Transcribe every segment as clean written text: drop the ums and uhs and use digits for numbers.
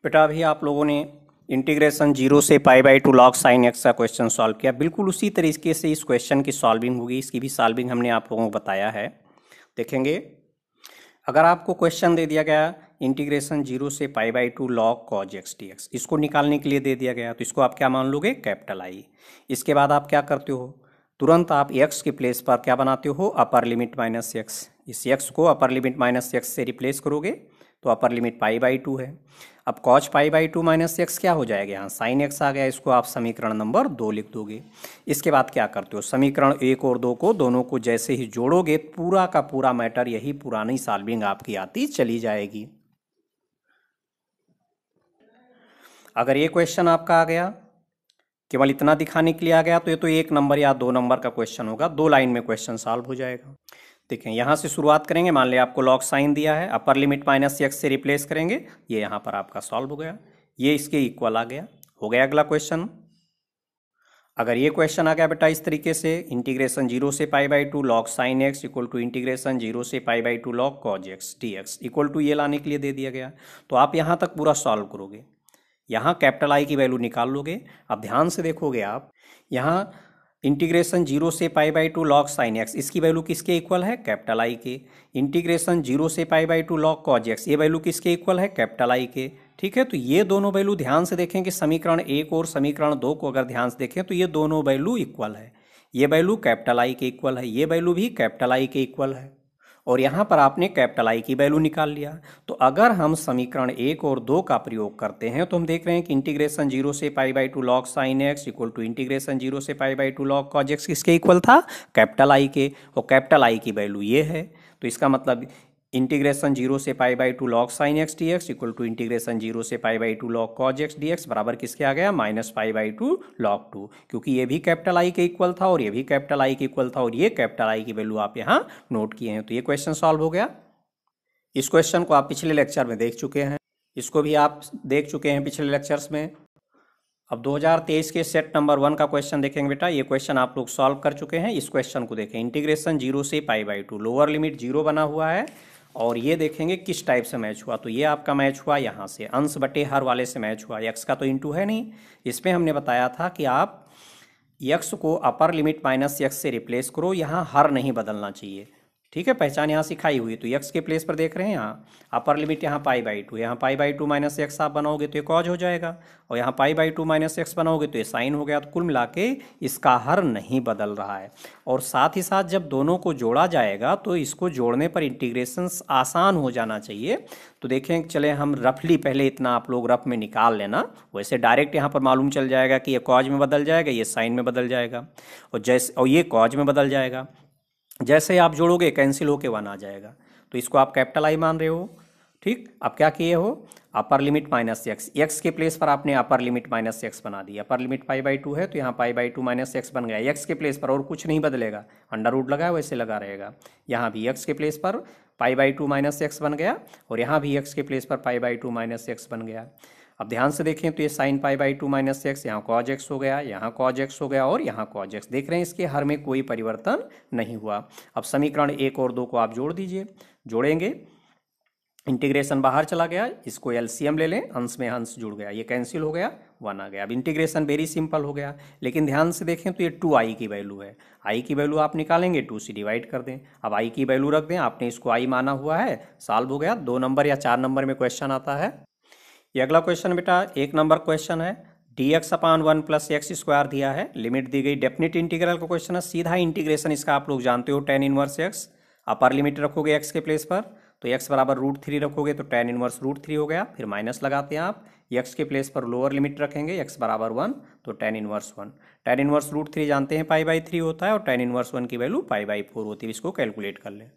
बेटा अभी आप लोगों ने इंटीग्रेशन जीरो से pi by two log sine x का क्वेश्चन सॉल्व किया। बिल्कुल उसी तरीके से इस क्वेश्चन की सॉल्विंग होगी। इसकी भी सॉल्विंग हमने आप लोगों को बताया है। देखेंगे, अगर आपको क्वेश्चन दे दिया गया इंटीग्रेशन जीरो से pi by two log cos x d x, इसको निकालने के लिए दे दिया गया, तो इसको आप क्या मान लोगे? Capital I. इसके बाद आप क्या करते हो? तुरंत आप एक्स के प्लेस पर क्या बनाते हो? Upper limit minus x. इस एक्स को अपर लिमिट माइनस एक्स से रिप्लेस करोगे तो upper limit pi by to है। अब cause pi by to minus x क्या हो जाएगा? यहाँ साइन एक्स आ गया, इसको आप समीकरण नंबर 2 लिख दोगे। इसके बाद क्या करते हो? समीकरण 1 और 2 को दोनों को जैसे ही जोड़ोगे पूरा का पूरा मैटर यही पुरानी सॉल्विंग आपकी आती चली जाएगी। अगर ये क्वेश्चन आपका आ गया, केवल इतना दिखाने के लिए आ गया, तो ये तो 1 नंबर या 2 नंबर का क्वेश्चन होगा, 2 लाइन में क्वेश्चन सॉल्व हो जाएगा। देखें, यहाँ से शुरुआत करेंगे। मान लिया आपको लॉग साइन दिया है, अपर लिमिट माइनस एक्स से रिप्लेस करेंगे, ये यहाँ पर आपका सॉल्व हो गया, ये इसके इक्वल आ गया। हो गया अगला क्वेश्चन। अगर ये क्वेश्चन आ गया बेटा इस तरीके से, इंटीग्रेशन जीरो से pi by two log sine x equal to integration zero से pi by two log cos x d x equal to ये लाने के लिए दे दिया गया, तो आप यहाँ तक पूरा सॉल्व करोगे। यहाँ कैपिटल आई की वैल्यू निकाल लोगे। अब ध्यान से देखोगे आप, यहाँ इंटीग्रेशन जीरो से pi by two log sine x, इसकी वैल्यू किसके इक्वल है? कैपिटल आई के। इंटीग्रेशन जीरो से pi by two log cos x, ये वैल्यू किसके इक्वल है? कैपिटल आई के। ठीक है, तो ये दोनों वैल्यू ध्यान से देखें कि समीकरण 1 और समीकरण 2 को अगर ध्यान से देखें तो ये दोनों वैल्यू इक्वल है। ये वैल्यू कैपिटल आई के इक्वल है, ये वैल्यू भी कैपिटल आई के इक्वल है, और यहाँ पर आपने कैपिटल आई की वैल्यू निकाल लिया। तो अगर हम समीकरण 1 और 2 का प्रयोग करते हैं तो हम देख रहे हैं कि इंटीग्रेशन जीरो से pi by two log sine x equal to integration zero से pi by two log cos x किसके इक्वल था? कैपिटल आई के। और कैपिटल आई की वैल्यू ये है, तो इसका मतलब इंटीग्रेशन जीरो से pi by two log sine x d x equal to integration zero से pi by two log cos x d x बराबर किसके आ गया? Minus pi by two log two, क्योंकि ये भी कैपिटल आई के इक्वल था और ये भी कैपिटल आई के इक्वल था, और ये कैपिटल आई की वैल्यू आप यहाँ नोट किए हैं। तो ये क्वेश्चन सॉल्व हो गया। इस क्वेश्चन को आप पिछले लेक्चर में देख चुके हैं, इसको भी आप देख चुके हैं पिछले लेक्चर्स में। अब 2023 के सेट नंबर 1 का क्वेश्चन देखेंगे बेटा। ये क्वेश्चन आप लोग सॉल्व कर चुके हैं। इस क्वेश्चन को देखें, इंटीग्रेशन जीरो से pi by to, lower limit zero बना हुआ है, और ये देखेंगे किस टाइप से मैच हुआ। तो ये आपका मैच हुआ यहाँ से अंश बटे हर वाले से मैच हुआ। एक्स का तो इंटू है नहीं, इसमें हमने बताया था कि आप एक्स को अपर लिमिट माइनस एक्स से रिप्लेस करो, यहाँ हर नहीं बदलना चाहिए। ठीक है, पहचान यहाँ सिखाई हुई। तो एक्स के प्लेस पर देख रहे हैं, यहाँ अपर लिमिट यहाँ पाई बाई टू, यहाँ पाई बाई टू माइनस एक्स आप बनाओगे तो ये कॉज हो जाएगा, और यहाँ पाई बाई टू माइनस एक्स बनाओगे तो ये साइन हो गया। तो कुल मिला के इसका हर नहीं बदल रहा है। और साथ ही साथ जब दोनों को जोड़ा जाएगा तो इसको जोड़ने पर इंटीग्रेशन आसान हो जाना चाहिए। तो देखें, चले हम रफली पहले इतना आप लोग रफ में निकाल लेना, वैसे डायरेक्ट यहाँ पर मालूम चल जाएगा कि ये कॉज में बदल जाएगा, ये साइन में बदल जाएगा, और ये कॉज में बदल जाएगा। जैसे आप जोड़ोगे कैंसिल होके 1 आ जाएगा। तो इसको आप कैपिटल आई मान रहे हो। ठीक, अब क्या किए हो? Upper limit minus x, x के प्लेस पर आपने अपर लिमिट माइनस एक्स बना दिया। Upper limit pi by to है तो यहाँ पाई बाई टू माइनस एक्स बन गया। एक्स के प्लेस पर और कुछ नहीं बदलेगा, अंडर रूट लगा है वैसे लगा रहेगा। यहाँ भी एक्स के प्लेस पर पाई बाई टू माइनस एक्स बन गया, और यहाँ भी एक्स के प्लेस पर पाई बाई टू माइनस एक्स बन गया। अब ध्यान से देखें तो ये sine pi by to minus x, यहाँ कॉज एक्स हो गया, यहाँ कॉज एक्स हो गया, और यहाँ कॉज एक्स। देख रहे हैं इसके हर में कोई परिवर्तन नहीं हुआ। अब समीकरण 1 और 2 को आप जोड़ दीजिए। जोड़ेंगे, इंटीग्रेशन बाहर चला गया, इसको एलसीएम ले लें, अंश में अंश जुड़ गया, ये कैंसिल हो गया, 1 आ गया। अब इंटीग्रेशन वेरी सिंपल हो गया। लेकिन ध्यान से देखें तो ये 2i की वैल्यू है, i की वैल्यू आप निकालेंगे 2 से डिवाइड कर दें। अब i की वैल्यू रख दें, आपने इसको i माना हुआ है, सॉल्व हो गया। 2 नंबर या 4 नंबर में क्वेश्चन आता है। ये अगला क्वेश्चन बेटा 1 नंबर क्वेश्चन है। dx अपान 1 प्लस एक्स स्क्वायर दिया है, लिमिट दी गई, डेफिनेट इंटीग्रल का क्वेश्चन है। सीधा इंटीग्रेशन इसका आप लोग जानते हो, tan inverse x. Upper limit रखोगे एक्स के प्लेस पर तो एक्स बराबर √3 रखोगे तो टेन इनवर्स √3 हो गया। फिर माइनस लगाते हैं आप, एक्स के प्लेस पर लोअर लिमिट रखेंगे एक्स बराबर 1 तो टेन इनवर्स 1। टेन इनवर्स √3 जानते हैं पाई बाई 3 होता है, और टेन इनवर्स 1 की वैल्यू पाई बाई 4 होती है। इसको कैलकुलेट कर लें।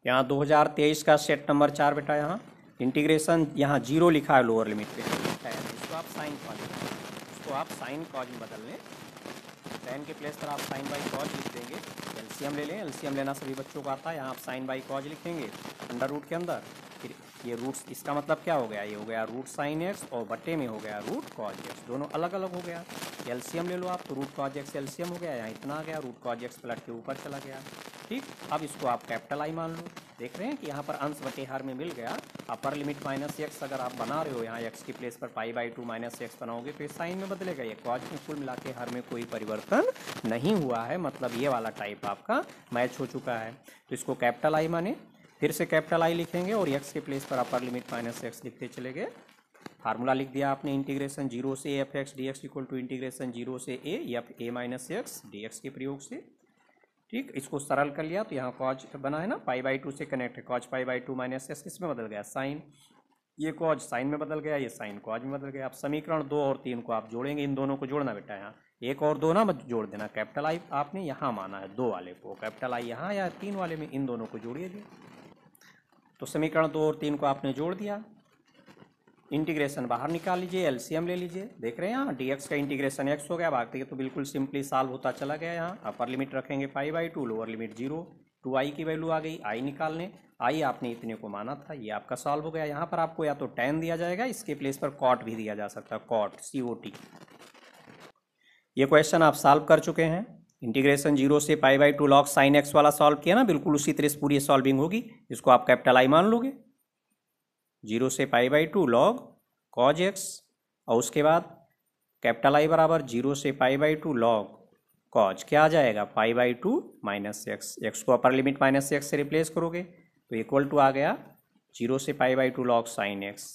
यहाँ 2023 का सेट नंबर 4 बेटा, यहाँ इंटीग्रेशन, यहाँ 0 लिखा है लोअर लिमिट पे, इसको आप साइन कॉज, इसको आप साइन कॉज में बदल लें, tan के प्लेस पर आप साइन बाई कॉज लिख देंगे। एलसीएम ले लें, एलसीएम लेना सभी बच्चों को आता है। यहाँ आप साइन बाई कॉज लिखेंगे अंडर रूट के अंदर, फिर ये रूट्स, इसका मतलब क्या हो गया, ये हो गया रूट साइन एक्स और बट्टे में हो गया रूट कॉज एक्स, दोनों अलग अलग हो गया। एलसीएम ले लो आप, तो रूट कॉज एक्स एलसीएम हो गया, यहाँ इतना आ गया, रूट कॉज एक्स पलट के ऊपर चला गया। ठीक, अब इसको आप कैपिटल आई मान लो। देख रहे हैं कि यहाँ पर अंश बटे हर में मिल गया। अपर लिमिट माइनस एक्स अगर आप बना रहे हो, यहाँ एक्स की प्लेस पर पाई/2 माइनस एक्स बनाओगे तो ये साइन में बदलेगा। ये कॉज में कुल मिला के हर में कोई परिवर्तन नहीं हुआ है, मतलब ये वाला टाइप आपका मैच हो चुका है। तो इसको कैपिटल आई माने, फिर से कैपिटल आई लिखेंगे और एक्स के प्लेस पर अपर लिमिट माइनस एक्स लिखते चले गए। फार्मूला लिख दिया आपने, इंटीग्रेशन 0 से f x d x equal to integration 0 से a f a minus x d x के प्रयोग से। ठीक, इसको सरल कर लिया तो यहाँ कॉज बना है ना, पाई/2 से कनेक्ट है, कॉज पाई/2 माइनस एक्स किस में बदल गया, साइन। ये कॉज साइन में बदल गया, ये साइन कॉज में बदल गया। अब समीकरण 2 और 3 को आप जोड़ेंगे, इन दोनों को जोड़ना बेटा, यहाँ 1 और 2 ना मत जोड़ देना। कैपिटल आई आपने यहाँ माना है 2 वाले को, कैपिटल आई यहाँ या 3 वाले में, इन दोनों को जोड़िए जी। तो समीकरण 2 और 3 को आपने जोड़ दिया, इंटीग्रेशन बाहर निकाल लीजिए, एलसीएम ले लीजिए। देख रहे हैं यहाँ डीएक्स का इंटीग्रेशन एक्स हो गया, बाकी तो बिल्कुल सिंपली सॉल्व होता चला गया। यहाँ अपर लिमिट रखेंगे पाई/2, लोअर लिमिट 0, 2i की वैल्यू आ गई, आई निकालने, आई आपने इतने को माना था, ये आपका सॉल्व हो गया। यहाँ पर आपको या तो tan दिया जाएगा, इसके प्लेस पर कॉट भी दिया जा सकता है, कॉट COT। ये क्वेश्चन आप सॉल्व कर चुके हैं। इंटीग्रेशन 0 से पाई/2 log साइन एक्स वाला सॉल्व किया ना, बिल्कुल उसी तरह से पूरी सॉल्विंग होगी। इसको आप कैपिटल आई मान लोगे, 0 से पाई/2 log कॉज एक्स, और उसके बाद कैपिटल आई बराबर 0 से पाई/2 log कॉज, क्या आ जाएगा, पाई/2 माइनस एक्स। एक्स को अपर लिमिट माइनस एक्स से रिप्लेस करोगे तो इक्वल टू आ गया 0 से पाई/2 log साइन एक्स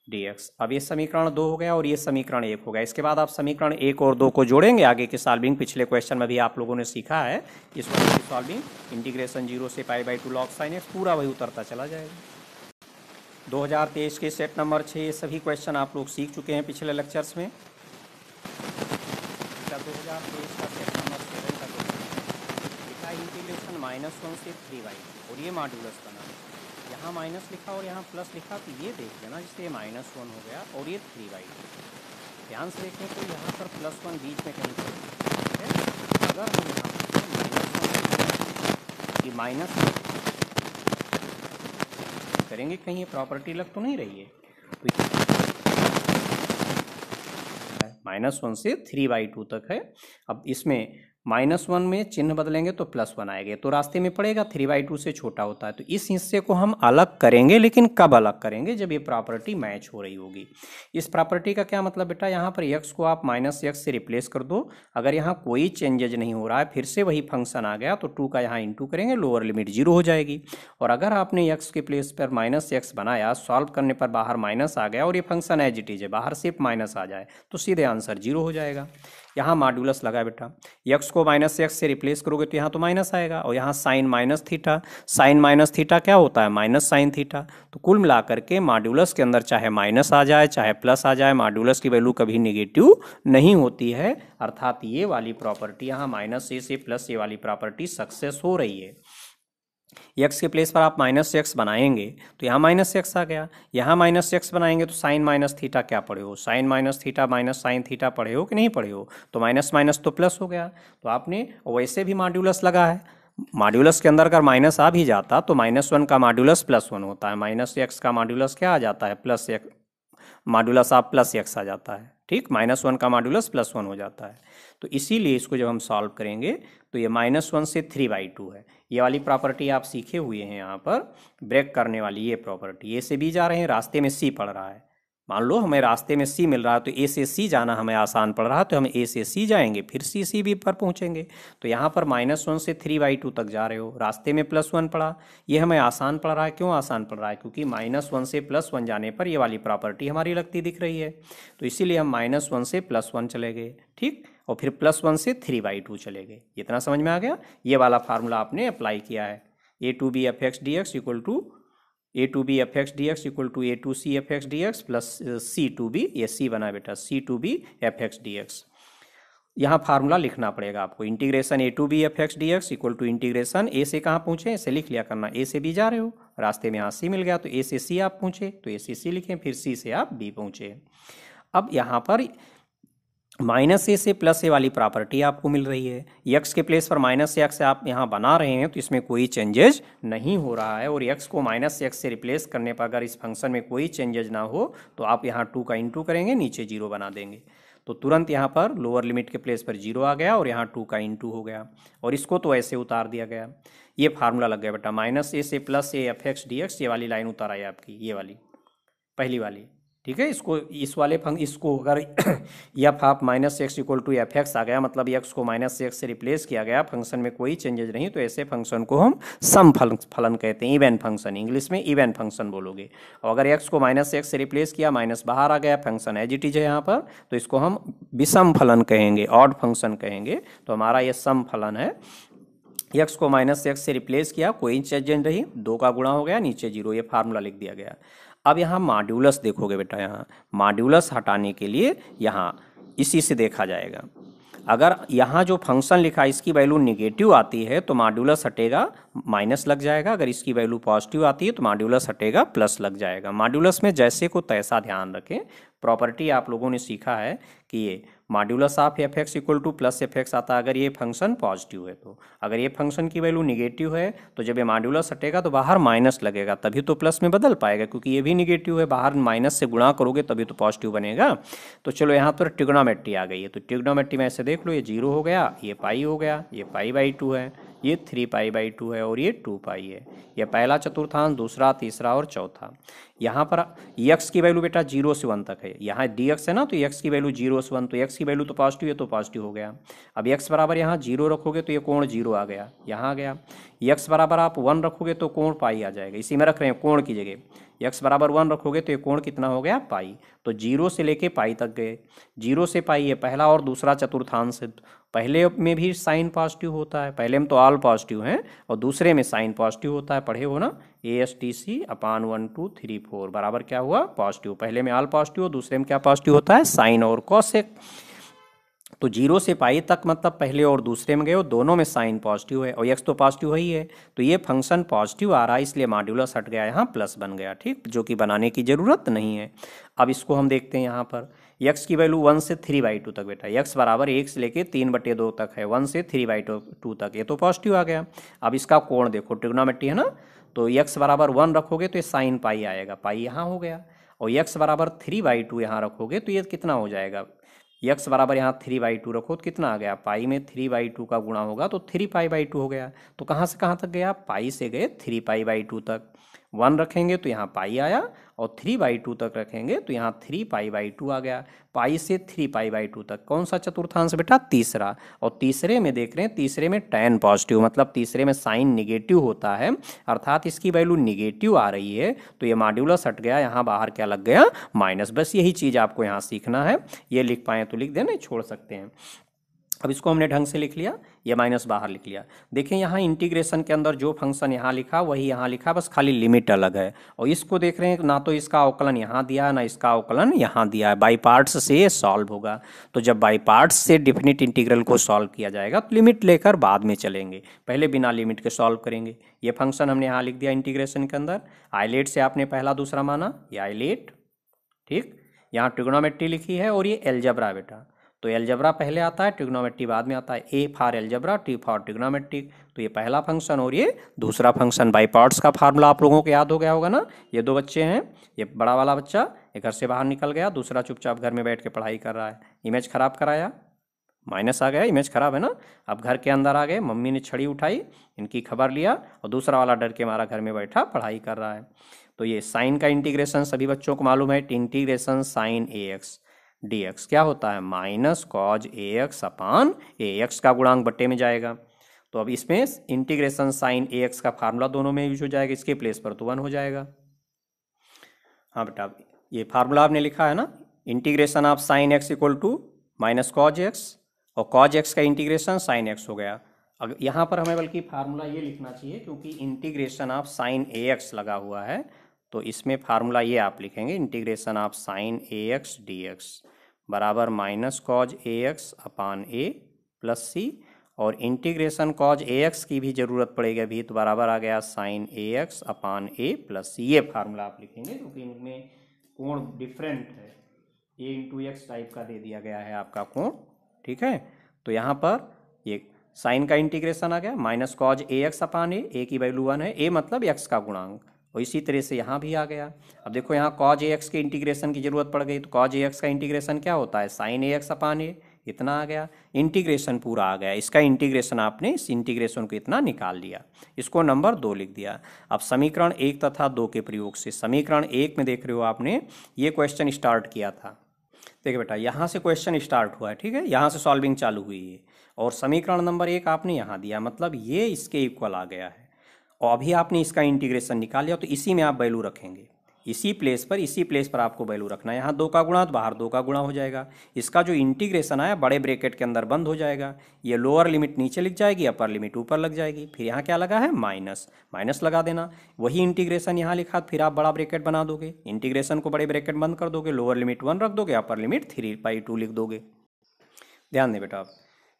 dx। अब ये समीकरण 2 हो गया और ये समीकरण 1 हो गया। इसके बाद आप समीकरण 1 और 2 को जोड़ेंगे। आगे की सॉल्विंग पिछले क्वेश्चन में भी आप लोगों ने सीखा है, इस वाले की सॉल्विंग इंटीग्रेशन 0 से पाई/2 log साइन एक्स, पूरा वही उतरता चला जाएगा। 2023 के सेट नंबर 6 ये सभी क्वेश्चन आप लोग सीख चुके हैं पिछले लेक्चर्स में। 2023 का सेट नंबर 7 का क्वेश्चन लिखा इंटीग्रेशन -1 से 3y, और ये मॉड्यूलस बना, यहाँ माइनस लिखा और यहाँ प्लस लिखा, तो ये देख लेना जिससे ये -1 हो गया और ये 3y। ध्यान से देखने को यहाँ पर +1 बीच में कहीं पर है। अगर हम यहाँ -1 माइनस करेंगे, कहीं ये प्रॉपर्टी लग तो नहीं रही है, तो -1 से 3/2 तक है। अब इसमें -1 में चिन्ह बदलेंगे तो +1 आएगा, तो रास्ते में पड़ेगा, 3/2 से छोटा होता है। तो इस हिस्से को हम अलग करेंगे, लेकिन कब अलग करेंगे, जब ये प्रॉपर्टी मैच हो रही होगी। इस प्रॉपर्टी का क्या मतलब बेटा, यहाँ पर x को आप -x से रिप्लेस कर दो। अगर यहाँ कोई चेंजेज नहीं हो रहा है, फिर से वही फंक्शन आ गया, तो 2 का यहाँ इंटू करेंगे, लोअर लिमिट 0 हो जाएगी। और अगर आपने x के प्लेस पर -x बनाया, सॉल्व करने पर बाहर माइनस आ गया और ये फंक्शन एज इट इज है, बाहर सिर्फ माइनस आ जाए तो सीधे आंसर 0 हो जाएगा। यहाँ मॉड्यूलस लगा बेटा, x को -x से रिप्लेस करोगे तो यहाँ तो माइनस आएगा, और यहाँ sine minus theta, sine minus theta क्या होता है, माइनस साइन थीटा। तो कुल मिलाकर के मॉड्यूलस के अंदर चाहे माइनस आ जाए चाहे प्लस आ जाए, मॉड्यूलस की वैल्यू कभी नेगेटिव नहीं होती है। अर्थात ये वाली प्रॉपर्टी यहाँ -a से प्लस a वाली प्रॉपर्टी सक्सेस हो रही है। x के प्लेस पर आप -x बनाएंगे तो यहाँ -x आ गया, यहाँ -x बनाएंगे तो साइन माइनस थीटा क्या पढ़े हो, sine minus theta minus sine theta पढ़े हो कि नहीं पढ़े हो, तो माइनस माइनस तो प्लस हो गया। तो आपने वैसे भी मॉड्यूलस लगा है, मॉड्यूलस के अंदर अगर माइनस आ भी जाता तो -1 का मॉड्यूलस +1 होता है, -x का मॉड्यूलस क्या आ जाता है, +x, मॉड्यूलस आप +x आ जाता है। ठीक, -1 का मॉड्यूलस +1 हो जाता है। तो इसीलिए इसको जब हम सॉल्व करेंगे तो ये -1 से 3/2 है। ये वाली प्रॉपर्टी आप सीखे हुए हैं, यहाँ पर ब्रेक करने वाली ये प्रॉपर्टी। ए से बी जा रहे हैं, रास्ते में सी पड़ रहा है, मान लो हमें रास्ते में सी मिल रहा है, तो ए से सी जाना हमें आसान पड़ रहा है, तो हम ए से सी जाएंगे, फिर सी बी पर पहुंचेंगे। तो यहाँ पर -1 से 3/2 तक जा रहे हो, रास्ते में +1 पड़ा, ये हमें आसान पड़ रहा है। क्यों आसान पड़ रहा है, क्योंकि -1 से +1 जाने पर ये वाली प्रॉपर्टी हमारी लगती दिख रही है, तो इसीलिए हम -1 से +1 चले गए। ठीक, और फिर +1 से 3/2 चले गए। इतना समझ में आ गया, ये वाला फार्मूला आपने अप्लाई किया है। a to b f(x) dx equal to a to b f(x) dx equal to a to c f(x) dx plus c to b, ये c बना बेटा, c to b f(x) dx। यहाँ formula लिखना पड़ेगा आपको, integration a to b f x d x equal to integration a से कहाँ पहुँचे, ऐसे लिख लिया करना, ए से बी जा रहे हो, रास्ते में यहाँ सी मिल गया तो ए से सी आप पहुँचे तो ए से सी लिखें, फिर सी से आप बी पहुँचे। अब यहाँ पर माइनस ए से प्लस ए वाली प्रॉपर्टी आपको मिल रही है, एक्स के प्लेस पर माइनस एक्स आप यहाँ बना रहे हैं तो इसमें कोई चेंजेज नहीं हो रहा है, और एक्स को माइनस एक्स से रिप्लेस करने पर अगर इस फंक्शन में कोई चेंजेज ना हो तो आप यहाँ 2 का इंटू करेंगे, नीचे 0 बना देंगे, तो तुरंत यहाँ पर लोअर लिमिट के प्लेस पर 0 आ गया और यहाँ 2 का इंटू हो गया, और इसको तो ऐसे उतार दिया गया। ये फार्मूला लग गया बेटा, माइनस ए से plus A F x d x, ये वाली लाइन उतार आई आपकी, ये वाली पहली वाली, ठीक है। इसको इस वाले इसको अगर एफ आप minus x equal to f x आ गया, मतलब एक्स को माइनस एक्स से रिप्लेस किया गया, फंक्शन में कोई चेंजेज नहीं, तो ऐसे फंक्शन को हम सम फलन कहते हैं, इवन फंक्शन, इंग्लिश में इवन फंक्शन बोलोगे। और अगर एक्स को माइनस एक्स से रिप्लेस किया, माइनस बाहर आ गया, फंक्शन एज इट इज है यहाँ पर, तो इसको हम विषम फलन कहेंगे, ऑड फंक्शन कहेंगे। तो हमारा ये सम फलन है, एक्स को माइनस एक्स से रिप्लेस किया, कोई चेंज नहीं, 2 का गुणा हो गया, नीचे 0, ये फार्मूला लिख दिया गया। अब यहाँ मॉड्यूलस देखोगे बेटा, यहाँ मॉड्यूलस हटाने के लिए यहाँ इसी से देखा जाएगा, अगर यहाँ जो फंक्शन लिखा है इसकी वैल्यू निगेटिव आती है तो मॉड्यूलस हटेगा, माइनस लग जाएगा, अगर इसकी वैल्यू पॉजिटिव आती है तो मॉड्यूलस हटेगा, प्लस लग जाएगा। मॉड्यूलस में जैसे को तैसा ध्यान रखें, प्रॉपर्टी आप लोगों ने सीखा है कि ये modulus of F x equal two plus F x आता है अगर ये फंक्शन पॉजिटिव है, तो अगर ये फंक्शन की वैल्यू निगेटिव है तो जब ये मॉड्यूलस हटेगा तो बाहर माइनस लगेगा, तभी तो प्लस में बदल पाएगा, क्योंकि ये भी निगेटिव है, बाहर माइनस से गुणा करोगे तभी तो पॉजिटिव बनेगा। तो चलो यहाँ पर ट्रिग्नोमेट्री आ गई है, तो ट्रिग्नोमेट्री में ऐसे देख लो, ये 0 हो गया, ये पाई हो गया, ये π/2 है, ये 3π/2 है और ये 2π है। ये पहला चतुर्थांश, दूसरा, तीसरा और चौथा। यहाँ पर x की वैल्यू बेटा 0 से 1 तक है, यहाँ dx है ना, तो x की वैल्यू 0 से 1, तो x की वैल्यू तो पॉजिटिव है तो पॉजिटिव हो गया। अब x बराबर यहाँ 0 रखोगे तो ये कोण 0 आ गया, यहाँ आ गया। x बराबर आप 1 रखोगे तो कोण पाई आ जाएगा, इसी में रख रहे हैं कोण की जगह, x बराबर 1 रखोगे तो ये कोण कितना हो गया, पाई। तो 0 से लेके पाई तक गए, 0 से पाई ये पहला और दूसरा चतुर्थांश है, पहले में भी साइन पॉजिटिव होता है, पहले में तो ऑल पॉजिटिव हैं और दूसरे में साइन पॉजिटिव होता है, पढ़े हो ना, ASTC/1 2 3 4 बराबर क्या हुआ, पॉजिटिव। पहले में ऑल पॉजिटिव हो, दूसरे में क्या पॉजिटिव होता है, साइन और कॉसेक। तो 0 से पाई तक मतलब पहले और दूसरे में गए हो, दोनों में साइन पॉजिटिव है और एक्स तो पॉजिटिव ही है, तो ये फंक्शन पॉजिटिव आ रहा है, इसलिए मॉड्यूलस हट गया, यहाँ प्लस बन गया, ठीक, जो कि बनाने की जरूरत नहीं है। अब इसको हम देखते हैं, यहाँ पर x की वैल्यू 1 से 3/2 तक बेटा, x बराबर 1 से लेके 3/2 तक है, 1 से 3/2 तक, ये तो पॉजिटिव आ गया। अब इसका कोण देखो, ट्रिग्नोमेट्री है ना, तो x बराबर 1 रखोगे तो ये साइन पाई आएगा, पाई यहाँ हो गया, और x बराबर 3/2 यहाँ रखोगे तो ये कितना हो जाएगा, x बराबर यहाँ 3/2 रखो तो कितना आ गया, पाई में 3/2 का गुणा होगा तो 3π/2 हो गया। तो कहाँ से कहाँ तक गया, पाई से गए 3π/2 तक, 1 रखेंगे तो यहाँ पाई आया और 3/2 तक रखेंगे तो यहाँ 3π/2 आ गया। पाई से 3π/2 तक कौन सा चतुर्थांश बेटा, तीसरा, और तीसरे में देख रहे हैं, तीसरे में tan पॉजिटिव, मतलब तीसरे में साइन निगेटिव होता है, अर्थात इसकी वैल्यू निगेटिव आ रही है, तो ये मॉड्यूलस हट गया, यहाँ बाहर क्या लग गया, माइनस। बस यही चीज़ आपको यहाँ सीखना है, ये लिख पाए तो लिख दें, नहीं छोड़ सकते हैं। अब इसको हमने ढंग से लिख लिया, ये माइनस बाहर लिख लिया। देखें यहाँ इंटीग्रेशन के अंदर जो फंक्शन यहाँ लिखा वही यहाँ लिखा, बस खाली लिमिट अलग है। और इसको देख रहे हैं, ना तो इसका अवकलन यहाँ दिया है ना इसका अवकलन यहाँ दिया है, बाई पार्ट्स से ये सॉल्व होगा। तो जब बाई पार्ट्स से डेफिनिट इंटीग्रल को सॉल्व किया जाएगा तो लिमिट लेकर बाद में चलेंगे, पहले बिना लिमिट के सॉल्व करेंगे। ये फंक्शन हमने यहाँ लिख दिया इंटीग्रेशन के अंदर, आइलेट से आपने पहला दूसरा माना, ये आइलेट, ठीक। यहाँ ट्रिग्नोमेट्री लिखी है और ये एलजब्रा बेटा, तो एलजब्रा पहले आता है, ट्रिग्नोमेट्री बाद में आता है, A for algebra, T for trigonometric. तो ये पहला फंक्शन और ये दूसरा फंक्शन। बाई पार्ट्स का फार्मूला आप लोगों को याद हो गया होगा ना। ये 2 बच्चे हैं, ये बड़ा वाला बच्चा ये घर से बाहर निकल गया, दूसरा चुपचाप घर में बैठ के पढ़ाई कर रहा है, इमेज खराब कराया, माइनस आ गया, इमेज खराब है ना। अब घर के अंदर आ गए, मम्मी ने छड़ी उठाई, इनकी खबर लिया, और दूसरा वाला डर के मारा घर में बैठा पढ़ाई कर रहा है। तो ये साइन का इंटीग्रेशन सभी बच्चों को मालूम है, इंटीग्रेशन साइन AX dx क्या होता है, माइनस कॉज AX अपान AX का गुणांक बट्टे में जाएगा। तो अब इसमें इंटीग्रेशन साइन AX का फार्मूला दोनों में यूज हो जाएगा, इसके प्लेस पर तो 1 हो जाएगा। हाँ बेटा, ये फार्मूला आपने लिखा है ना, integration of sine x equal to minus cos x, और कॉज x का इंटीग्रेशन साइन x हो गया। अब यहाँ पर हमें बल्कि फार्मूला ये लिखना चाहिए, क्योंकि इंटीग्रेशन ऑफ साइन AX लगा हुआ है, तो इसमें फार्मूला ये आप लिखेंगे, integration of sign AX dx बराबर माइनस कॉज ए एक्स अपान ए प्लस सी, और इंटीग्रेशन कॉज ए एक्स की भी ज़रूरत पड़ेगी अभी, तो बराबर आ गया साइन ए एक्स अपान ए प्लस सी। ये फार्मूला आप लिखेंगे क्योंकि इनमें कोण डिफरेंट है, ए इंटू एक्स टाइप का दे दिया गया है आपका कोण, ठीक है। तो यहाँ पर ये साइन का इंटीग्रेशन आ गया माइनस कॉज ए एक्स अपान ए की वैल्यू 1 है, ए मतलब एक्स का गुणांक, और इसी तरह से यहाँ भी आ गया। अब देखो यहाँ कॉज ए एक्स के इंटीग्रेशन की जरूरत पड़ गई, तो कॉज ए एक्स का इंटीग्रेशन क्या होता है, साइन ए एक्स अपान ए, इतना आ गया, इंटीग्रेशन पूरा आ गया। इसका इंटीग्रेशन आपने इस इंटीग्रेशन को इतना निकाल लिया, इसको नंबर 2 लिख दिया। अब समीकरण 1 तथा 2 के प्रयोग से समीकरण 1 में देख रहे हो आपने ये क्वेश्चन स्टार्ट किया था, देखिए बेटा यहाँ से क्वेश्चन स्टार्ट हुआ है, ठीक है, यहाँ से सॉल्विंग चालू हुई है, और समीकरण नंबर 1 आपने यहाँ दिया, मतलब ये इसके इक्वल आ गया है, और अभी आपने इसका इंटीग्रेशन निकाल लिया, तो इसी में आप वैल्यू रखेंगे, इसी प्लेस पर आपको वैल्यू रखना है। यहाँ 2 का गुणा तो बाहर 2 का गुणा हो जाएगा, इसका जो इंटीग्रेशन आया बड़े ब्रैकेट के अंदर बंद हो जाएगा, ये लोअर लिमिट नीचे लिख जाएगी, अपर लिमिट ऊपर लग जाएगी, फिर यहाँ क्या लगा है माइनस, माइनस लगा देना, वही इंटीग्रेशन यहाँ लिखा, फिर आप बड़ा ब्रैकेट बना दोगे, इंटीग्रेशन को बड़े ब्रैकेट बंद कर दोगे, लोअर लिमिट 1 रख दोगे, अपर लिमिट 3/2 लिख दोगे। ध्यान दें बेटा, आप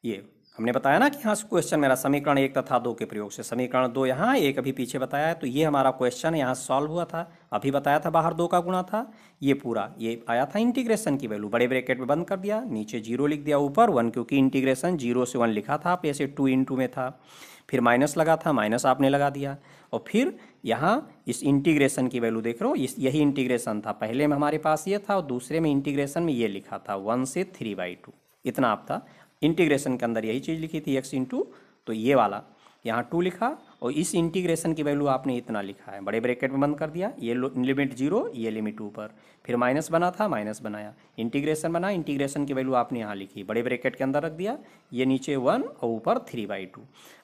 ये हमने बताया ना कि यहाँ से क्वेश्चन मेरा समीकरण 1 तथा 2 के प्रयोग से, समीकरण 2 यहाँ, 1 अभी पीछे बताया है, तो ये हमारा क्वेश्चन यहाँ सॉल्व हुआ था, अभी बताया था बाहर 2 का गुणा था, ये पूरा ये आया था इंटीग्रेशन की वैल्यू, बड़े ब्रैकेट में बंद कर दिया, नीचे 0 लिख दिया, ऊपर 1, क्योंकि इंटीग्रेशन 0 से 1 लिखा था, आप ऐसे 2 × में था, फिर माइनस लगा था, माइनस आपने लगा दिया, और फिर यहाँ इस इंटीग्रेशन की वैल्यू देख रहे हो, यही इंटीग्रेशन था, पहले में हमारे पास ये था, और दूसरे में इंटीग्रेशन में ये लिखा था 1 से 3/2, इतना आप था, इंटीग्रेशन के अंदर यही चीज़ लिखी थी x इंटू, तो ये वाला यहाँ 2 लिखा, और इस इंटीग्रेशन की वैल्यू आपने इतना लिखा है, बड़े ब्रैकेट में बंद कर दिया, ये लिमिट 0, ये लिमिट ऊपर, फिर माइनस बना था, माइनस बनाया, इंटीग्रेशन बना, इंटीग्रेशन की वैल्यू आपने यहाँ लिखी, बड़े ब्रैकेट के अंदर रख दिया, ये नीचे 1 और ऊपर 3/2।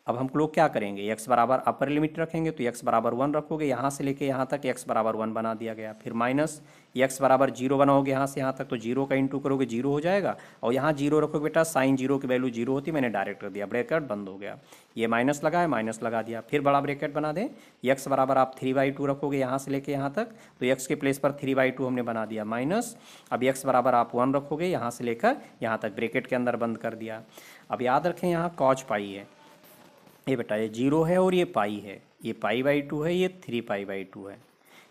अब हम लोग क्या करेंगे, x बराबर अपर लिमिट रखेंगे, तो x बराबर 1 रखोगे, यहाँ से लेके यहाँ तक x बराबर 1 बना दिया गया, फिर माइनस x बराबर 0 बनाओगे, यहाँ से यहाँ तक, तो 0 का इंटू करोगे 0 हो जाएगा, और यहाँ 0 रखोगे बेटा, साइन 0 की वैल्यू 0 होती, मैंने डायरेक्ट कर दिया, ब्रैकेट बंद हो गया, ये माइनस लगा है, माइनस लगा दिया, फिर बड़ा ब्रैकेट बना दें, x बराबर आप 3/2 रखोगे, यहाँ से लेके यहाँ तक, तो x के प्लेस पर 3/2 हमने बना दिया, माइनस, अब x बराबर आप 1 रखोगे, यहाँ से लेकर यहाँ तक, ब्रैकेट के अंदर बंद कर दिया। अब याद रखें यहाँ कॉज पाई है, ये बेटा ये 0 है और ये पाई है, ये π/2 है, ये 3π/2 है।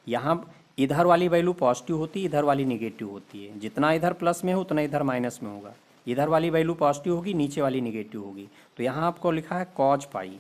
यहाँ इधर वाली वैल्यू पॉजिटिव होती है, इधर वाली निगेटिव होती है, जितना इधर प्लस में हो उतना इधर माइनस में होगा, इधर वाली वैल्यू पॉजिटिव होगी, नीचे वाली निगेटिव होगी, तो यहाँ आपको लिखा है कॉज पाई,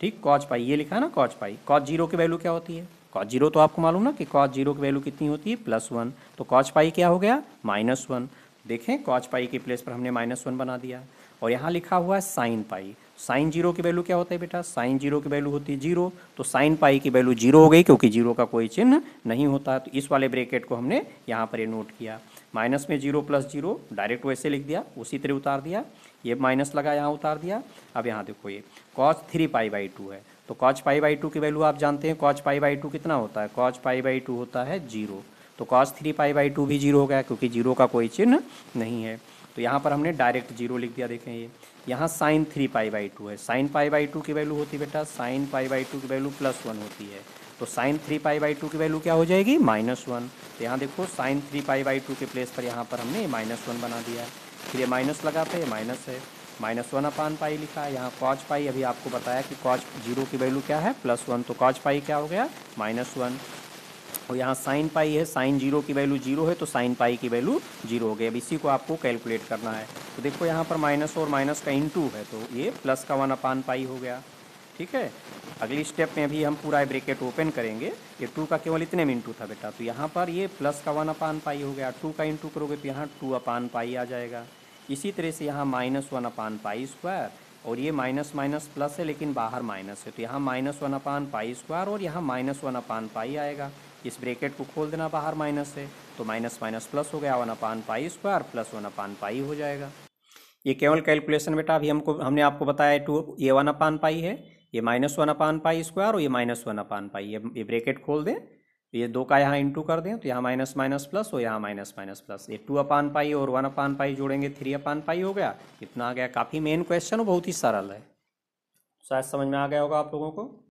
ठीक, कॉज पाई ये लिखा है ना, कॉज पाई। कॉज 0 की वैल्यू क्या होती है, कॉज 0 तो आपको मालूम ना कि कॉज 0 की वैल्यू कितनी होती है, +1, तो कॉज पाई क्या हो गया, -1, देखें कॉज पाई के प्लेस पर हमने -1 बना दिया, और यहाँ लिखा हुआ है साइन पाई, साइन 0 की वैल्यू क्या होता है बेटा, साइन 0 की वैल्यू होती है 0, तो साइन पाई की वैल्यू 0 हो गई, क्योंकि 0 का कोई चिन्ह नहीं होता, तो इस वाले ब्रैकेट को हमने यहाँ पर ये नोट किया, माइनस में 0 + 0 डायरेक्ट वैसे लिख दिया, उसी तरह उतार दिया, ये माइनस लगा यहाँ उतार दिया। अब यहाँ देखो ये cos 3π/2 है, तो cos π/2 की वैल्यू आप जानते हैं, cos π/2 कितना होता है, cos π/2 होता है 0, तो cos 3π/2 भी 0 हो गया, क्योंकि 0 का कोई चिन्ह नहीं है, तो यहाँ पर हमने डायरेक्ट 0 लिख दिया। देखें ये यहाँ sin 3π/2 है, sin π/2 की वैल्यू होती है बेटा, sin π/2 की वैल्यू +1 होती है, तो sin 3π/2 की वैल्यू क्या हो जाएगी, -1, तो यहाँ देखो sin 3π/2 के प्लेस पर यहाँ पर हमने -1 बना दिया, फिर ये माइनस लगा था, ये माइनस है, -1/π लिखा है, यहाँ cos पाई अभी आपको बताया कि cos 0 की वैल्यू क्या है, +1, तो cos पाई क्या हो गया, -1, और यहाँ साइन पाई है, साइन 0 की वैल्यू 0 है, तो साइन पाई की वैल्यू 0 हो गई। अब इसी को आपको कैलकुलेट करना है, तो देखो यहाँ पर माइनस और माइनस का इंटू है, तो ये प्लस का 1/π हो गया, ठीक है। अगली स्टेप में अभी हम पूरा ब्रैकेट ओपन करेंगे, ये 2 का केवल इतने में इंटू था बेटा, तो यहाँ पर ये प्लस का 1/π हो गया, 2 का इंटू करोगे तो यहाँ 2/π आ जाएगा। इसी तरह से यहाँ -1/π², और ये माइनस माइनस प्लस है लेकिन बाहर माइनस है, तो यहाँ -1/π² और यहाँ -1/π आएगा। इस ब्रैकेट को खोल देना, बाहर माइनस है, तो माइनस माइनस प्लस हो गया, 1/π² + 1/π हो जाएगा। ये केवल कैलकुलेशन बेटा, अभी हमने आपको बताया 2, ये 1/π है, ये -1/π² और ये -1/π, ये ब्रैकेट खोल दें, ये 2 का यहाँ इंटू कर दें, तो यहाँ माइनस माइनस प्लस और यहाँ माइनस माइनस प्लस, ये 2/π और 1/π जोड़ेंगे 3/π हो गया, इतना आ गया। काफ़ी मेन क्वेश्चन, बहुत ही सरल है, शायद समझ में आ गया होगा आप लोगों को।